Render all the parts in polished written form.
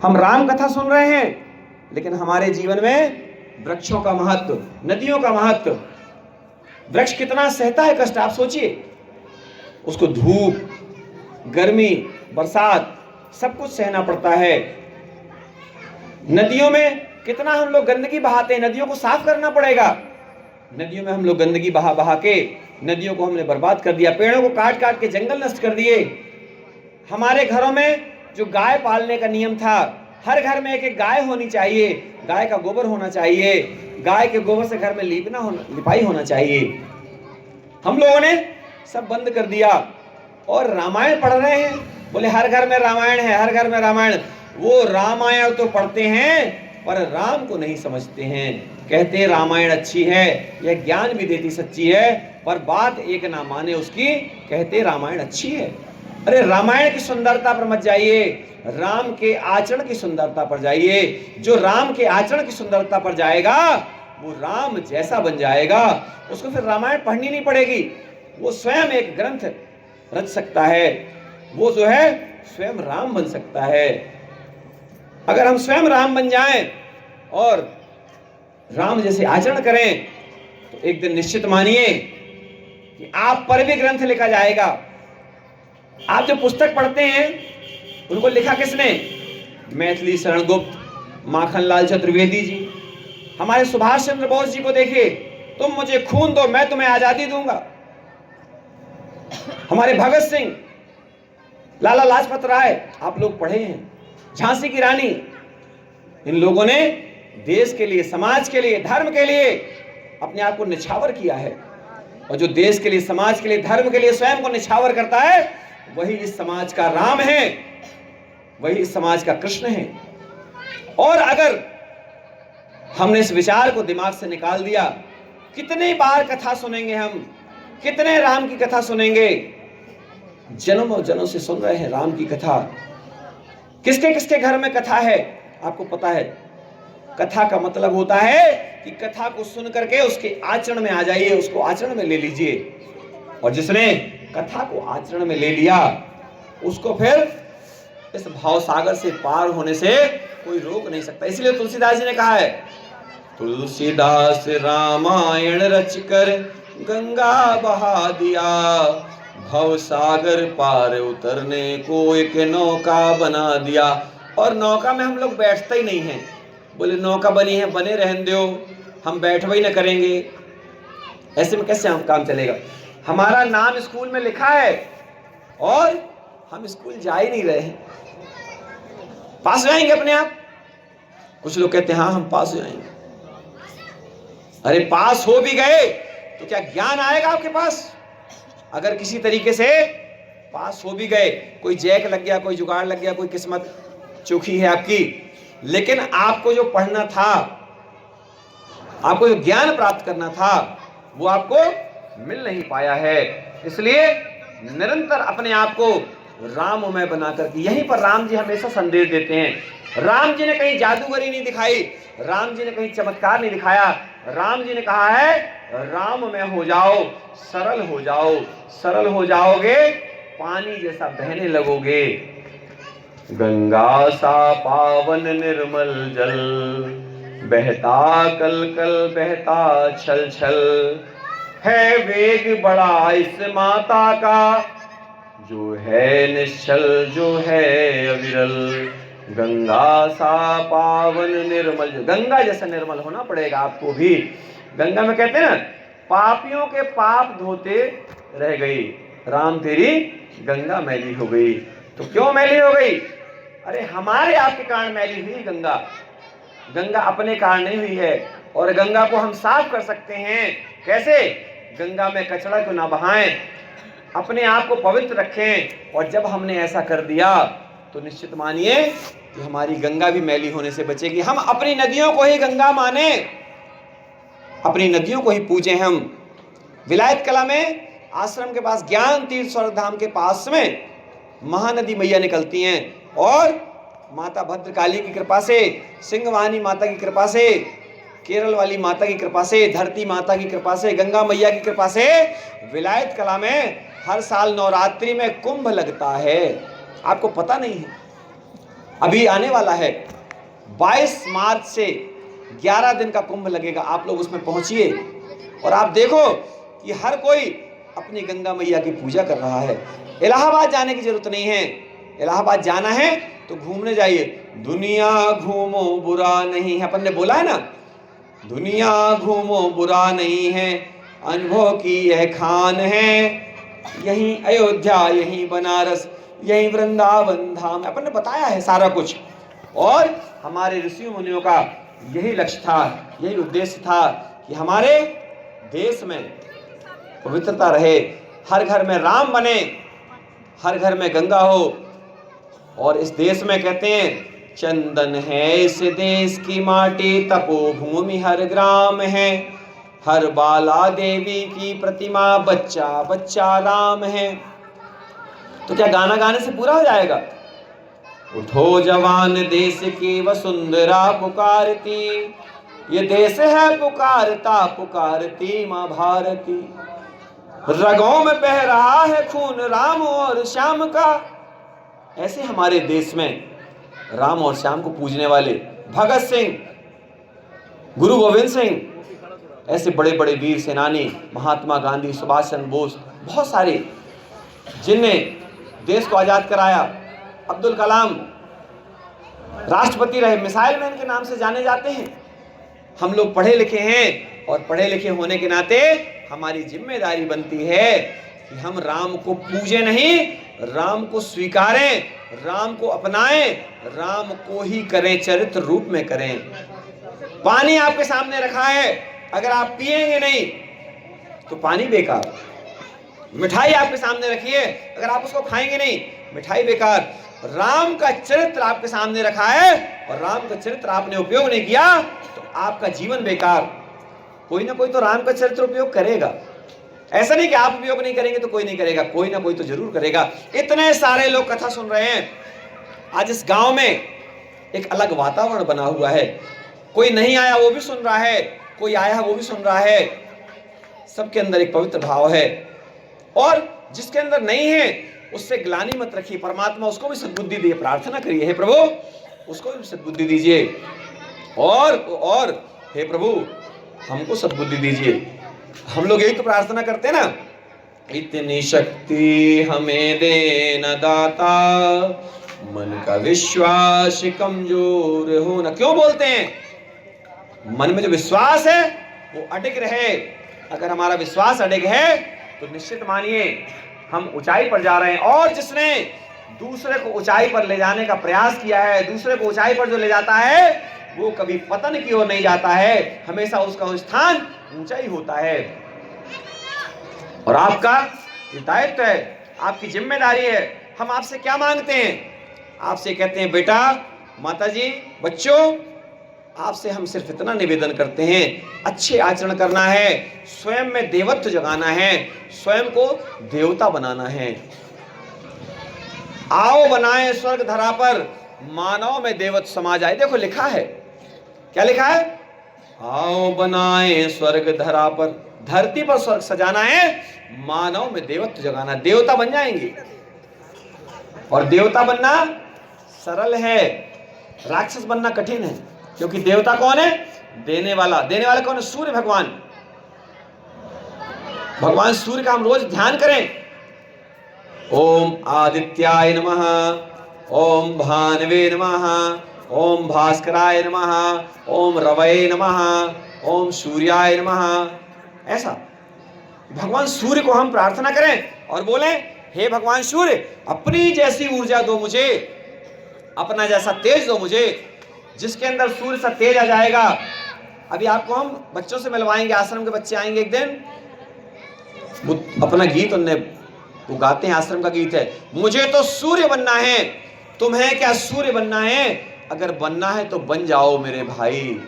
हम राम कथा सुन रहे हैं, लेकिन हमारे जीवन में वृक्षों का महत्व, नदियों का महत्व। वृक्ष कितना सहता है कष्ट, आप सोचिए। उसको धूप, गर्मी, बरसात सब कुछ सहना पड़ता है। नदियों में कितना हम लोग गंदगी बहाते हैं, नदियों को साफ करना पड़ेगा। नदियों में हम लोग गंदगी बहा बहा के नदियों को हमने बर्बाद कर दिया, पेड़ों को काट काट के जंगल नष्ट कर दिए। हमारे घरों में जो गाय पालने का नियम था, हर घर में एक एक गाय होनी चाहिए, गाय का गोबर होना चाहिए, गाय के गोबर से घर में लिपाई होना चाहिए। हम लोगों ने सब बंद कर दिया और रामायण पढ़ रहे हैं। बोले हर घर में रामायण है, हर घर में रामायण। वो रामायण तो पढ़ते हैं पर राम को नहीं समझते हैं। कहते हैं रामायण अच्छी है, यह ज्ञान भी देती सच्ची है, पर बात एक ना माने उसकी, कहते रामायण अच्छी है। अरे रामायण की सुंदरता पर मत जाइए, राम के आचरण की सुंदरता पर जाइए। जो राम के आचरण की सुंदरता पर जाएगा वो राम जैसा बन जाएगा। उसको फिर रामायण पढ़नी नहीं पड़ेगी, वो स्वयं एक ग्रंथ रच सकता है, वो जो है स्वयं राम बन सकता है। अगर हम स्वयं राम बन जाएं और राम जैसे आचरण करें तो एक दिन निश्चित मानिए कि आप पर भी ग्रंथ लिखा जाएगा। आप जो पुस्तक पढ़ते हैं उनको लिखा किसने? मैथिली शरण गुप्त, माखनलाल चतुर्वेदी जी। हमारे सुभाष चंद्र बोस जी को देखिए, तुम मुझे खून दो मैं तुम्हें आजादी दूंगा। हमारे भगत सिंह, लाला लाजपत राय, आप लोग पढ़े हैं, झांसी की रानी। इन लोगों ने देश के लिए, समाज के लिए, धर्म के लिए अपने आप को निछावर किया है। और जो देश के लिए, समाज के लिए, धर्म के लिए स्वयं को निछावर करता है, वही इस समाज का राम है, वही इस समाज का कृष्ण है। और अगर हमने इस विचार को दिमाग से निकाल दिया, कितनी बार कथा सुनेंगे हम, कितने राम की कथा सुनेंगे? जन्मों जन्मों से सुन रहे हैं राम की कथा। किसके किसके घर में कथा है आपको पता है? कथा का मतलब होता है कि कथा को सुन करके उसके आचरण में आ जाइए, उसको आचरण में ले लीजिए। और जिसने कथा को आचरण में ले लिया उसको फिर इस भाव सागर से पार होने से कोई रोक नहीं सकता। इसलिए तुलसीदास जी ने कहा है, तुलसीदास रामायण रच कर गंगा बहा दिया, भव सागर पार उतरने को एक नौका बना दिया। और नौका में हम लोग बैठते ही नहीं हैं। बोले नौका बनी है, बने रहने दो, हम बैठवा ही ना करेंगे। ऐसे में कैसे हम काम चलेगा? हमारा नाम स्कूल में लिखा है और हम स्कूल जा ही नहीं रहे हैं। पास हो जाएंगे अपने आप? कुछ लोग कहते हैं हाँ हम पास हो जाएंगे। अरे पास हो भी गए तो क्या ज्ञान आएगा आपके पास? अगर किसी तरीके से पास हो भी गए, कोई जैक लग गया, कोई जुगाड़ लग गया, कोई किस्मत चूकी है आपकी, लेकिन आपको जो पढ़ना था, आपको जो ज्ञान प्राप्त करना था, वो आपको मिल नहीं पाया है। इसलिए निरंतर अपने आप को राममय बनाकर के, यहीं पर राम जी हमेशा संदेश देते हैं। राम जी ने कहीं जादूगरी नहीं दिखाई, राम जी ने कहीं चमत्कार नहीं दिखाया। राम जी ने कहा है राममय हो जाओ, सरल हो जाओ। सरल हो जाओगे, पानी जैसा बहने लगोगे। गंगा सा पावन निर्मल जल, बहता कल कल बहता छल छल, है वेग बड़ा इस माता का, जो है निश्चल जो है अविरल। गंगा सा पावन निर्मल, गंगा जैसा निर्मल होना पड़ेगा आपको भी। गंगा में कहते हैं ना, पापियों के पाप धोते रह गई, राम तेरी गंगा मैली हो गई। तो क्यों मैली हो गई? अरे हमारे आपके कारण मैली हुई गंगा। गंगा अपने कारण नहीं हुई है। और गंगा को हम साफ कर सकते हैं कैसे? गंगा में कचरा क्यों ना बहाएं, अपने आप को पवित्र रखें। और जब हमने ऐसा कर दिया तो निश्चित मानिए कि हमारी गंगा भी मैली होने से बचेगी। हम अपनी नदियों को ही गंगा माने, अपनी नदियों को ही पूजें। हम विलायत कला में आश्रम के पास ज्ञान तीर्थ स्वर्ग धाम के पास में महानदी मैया निकलती हैं और माता भद्रकाली की कृपा से, सिंहवानी माता की कृपा से, केरल वाली माता की कृपा से, धरती माता की कृपा से, गंगा मैया की कृपा से विलायत कला में हर साल नवरात्रि में कुंभ लगता है। आपको पता नहीं है? अभी आने वाला है 22 मार्च से 11 दिन का कुंभ लगेगा। आप लोग उसमें पहुंचिए और आप देखो कि हर कोई अपनी गंगा मैया की पूजा कर रहा है। इलाहाबाद जाने की जरूरत नहीं है, इलाहाबाद जाना है तो घूमने जाइए। दुनिया घूमो बुरा नहीं है, अपन ने बोला है ना, दुनिया घूमो बुरा नहीं है, अनुभव की यह खान है, यही अयोध्या, यही बनारस, यही वृंदावन धाम, अपन ने बताया है सारा कुछ। और हमारे ऋषि मुनियों का यही लक्ष्य था, यही उद्देश्य था कि हमारे देश में पवित्रता रहे, हर घर में राम बने, हर घर में गंगा हो। और इस देश में कहते हैं चंदन है इस देश की माटी, तपोभूमि हर ग्राम है, हर बाला देवी की प्रतिमा, बच्चा बच्चा राम है। तो क्या गाना गाने से पूरा हो जाएगा? उठो जवान देश की वसुंधरा पुकारती, ये देश है पुकारता पुकारती माँ भारती, रगों में बह रहा है खून राम और श्याम का। ऐसे हमारे देश में राम और श्याम को पूजने वाले भगत सिंह, गुरु गोविंद सिंह, ऐसे बड़े बड़े वीर सेनानी, महात्मा गांधी, सुभाष चंद्र बोस, बहुत सारे जिनने देश को आजाद कराया, अब्दुल कलाम राष्ट्रपति रहे, मिसाइल मैन के नाम से जाने जाते हैं। हम लोग पढ़े लिखे हैं और पढ़े लिखे होने के नाते हमारी जिम्मेदारी बनती है कि हम राम को पूजे नहीं, राम को स्वीकारें, राम को अपनाएं, राम को ही करें, चरित्र रूप में करें। पानी आपके सामने रखा है, अगर आप पिएंगे नहीं तो पानी बेकार। मिठाई आपके सामने रखी है, अगर आप उसको खाएंगे नहीं, मिठाई बेकार। राम का चरित्र आपके सामने रखा है और राम का चरित्र आपने उपयोग नहीं किया तो आपका जीवन बेकार। कोई ना कोई तो राम का चरित्र उपयोग करेगा, ऐसा नहीं कि आप उपयोग नहीं करेंगे तो कोई नहीं करेगा, कोई ना कोई तो जरूर करेगा। इतने सारे लोग कथा सुन रहे हैं, आज इस गांव में एक अलग वातावरण बना हुआ है। कोई नहीं आया वो भी सुन रहा है, कोई आया वो भी सुन रहा है, सबके अंदर एक पवित्र भाव है। और जिसके अंदर नहीं है उससे ग्लानि मत रखिए, परमात्मा उसको भी सद्बुद्धि दिए, प्रार्थना करिए, हे प्रभु उसको भी सद्बुद्धि दीजिए, और हे प्रभु हमको सद्बुद्धि दीजिए। हम लोग यही तो प्रार्थना करते हैं ना, इतनी शक्ति हमें देना दाता, मन का विश्वास कमजोर हो ना। क्यों बोलते हैं? मन में जो विश्वास है वो अडिग रहे। अगर हमारा विश्वास अडिग है तो निश्चित मानिए हम ऊंचाई पर जा रहे हैं। और जिसने दूसरे को ऊंचाई पर ले जाने का प्रयास किया है, दूसरे को ऊंचाई पर जो ले जाता है वो कभी पतन की ओर नहीं जाता है, हमेशा उसका स्थान ऊंचा ही होता है। और आपका दायित्व है, आपकी जिम्मेदारी है। हम आपसे क्या मांगते हैं? आपसे कहते हैं बेटा, माताजी, बच्चों, आपसे हम सिर्फ इतना निवेदन करते हैं, अच्छे आचरण करना है, स्वयं में देवत्व जगाना है, स्वयं को देवता बनाना है। आओ बनाए स्वर्ग धरा पर, मानव में देवत्व समा जाए। देखो लिखा है, क्या लिखा है? आओ बनाए स्वर्ग धरा पर, धरती पर स्वर्ग सजाना है, मानव में देवत्व जगाना, देवता बन जाएंगे। और देवता बनना सरल है, राक्षस बनना कठिन है। क्योंकि देवता कौन है? देने वाला। देने वाला कौन है? सूर्य भगवान। भगवान सूर्य का हम रोज ध्यान करें। ओम आदित्याय नमः, ओम भानवे नमः, ओम भास्कराय नमः, ओम रवये नमः, ओम सूर्याय नमः। ऐसा भगवान सूर्य को हम प्रार्थना करें और बोलें, हे भगवान सूर्य, अपनी जैसी ऊर्जा दो मुझे, अपना जैसा तेज दो मुझे। जिसके अंदर सूर्य सा तेज आ जाएगा। अभी आपको हम बच्चों से मिलवाएंगे, आश्रम के बच्चे आएंगे एक दिन, वो अपना गीत उनने वो गाते हैं, आश्रम का गीत है, मुझे तो सूर्य बनना है, तुम्हें क्या सूर्य बनना है? अगर बनना है तो बन जाओ मेरे भाई।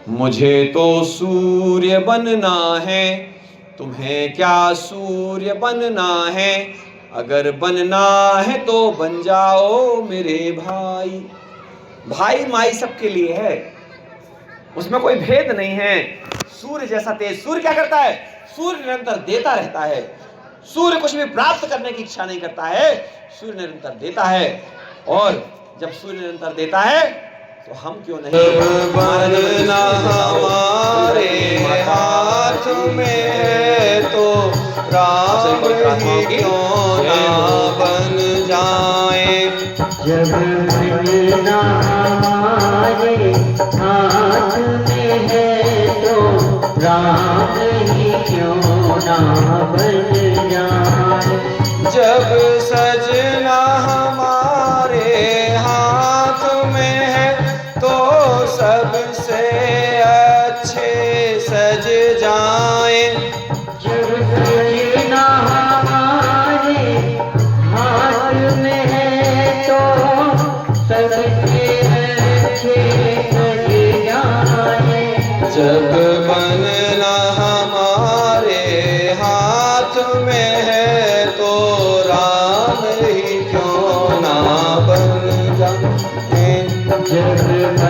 मुझे तो सूर्य बनना है, तुम्हें क्या सूर्य बनना है? अगर बनना है तो बन जाओ मेरे भाई। भाई माई सबके लिए है, उसमें कोई भेद नहीं है। सूर्य जैसा तेज। सूर्य क्या करता है? सूर्य निरंतर देता रहता है। सूर्य कुछ भी प्राप्त करने की इच्छा नहीं करता है, सूर्य निरंतर देता है। और जब सूर्य निरंतर देता है तो हम क्यों नहीं? बनना हमारे हाथ में है तो राम ही क्यों ना बन जाए। जब बनना हमारे हाथ में है तो राम ही क्यों ना बन जाए। जब सजना हमारे हाथ में है तो सबसे अच्छे सज जाए। जब सजना हमारे हाथ में है तो सबसे अच्छे सज जाए। जब बनना हमारे हाथ में है तो राम ही क्यों ना बन जाए। जब